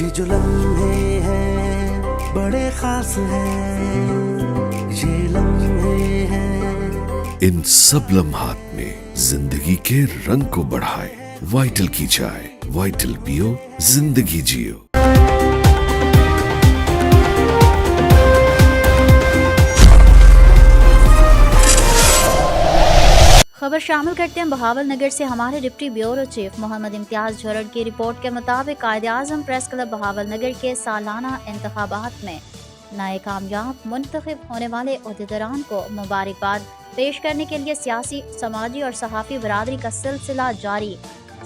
یہ جو لمحے ہیں بڑے خاص ہیں، یہ لمحے ہیں۔ ان سب لمحات میں زندگی کے رنگ کو بڑھائے۔ وائٹل کی چائے، وائٹل پیو، زندگی جیو۔ خبر شامل کرتے ہیں بہاول نگر سے۔ ہمارے deputy bureau chief Mohammad Imtiaz جھرڑ کی رپورٹ کے مطابق قائد اعظم پریس کلب بہاول نگر کے سالانہ انتخابات میں نئے کامیاب منتخب ہونے والے عہدیداران کو مبارکباد پیش کرنے کے لیے سیاسی، سماجی اور صحافی برادری کا سلسلہ جاری۔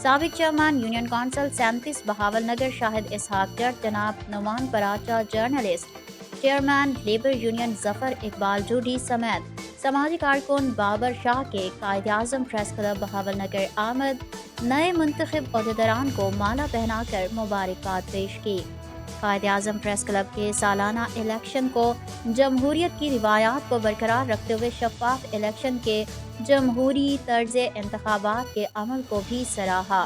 سابق chairman union council 37 Bahawalnagar Shahid Ishaq Jatt, جناب Noman Paracha journalist, chairman labour union Zafar Iqbal Jodi سمیت سماجی کارکن بابر شاہ کے Quaid Azam press club Bahawalnagar آمد نئے منتخب عہدیداران کو مالا پہنا کر مبارکباد پیش کی۔ قائد اعظم پریس کلب کے سالانہ الیکشن کو جمہوریت کی روایات کو برقرار رکھتے ہوئے شفاف الیکشن کے جمہوری طرز انتخابات کے عمل کو بھی سراہا۔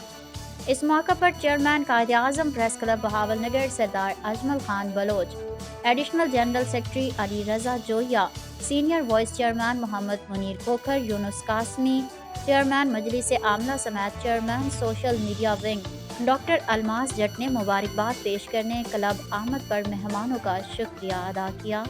اس موقع پر chairman Quaid Azam press club Bahawalnagar Sardar Ajmal Khan Baloch, additional general secretary Ali Raza Joiya, senior vice chairman Muhammad Munir Khokhar, Younis Qasmi, chairman مجلس عاملہ سمیت chairman social media wing doctor Almas Jatt نے مبارکباد پیش کرنے کلب آمد پر مہمانوں کا شکریہ ادا کیا۔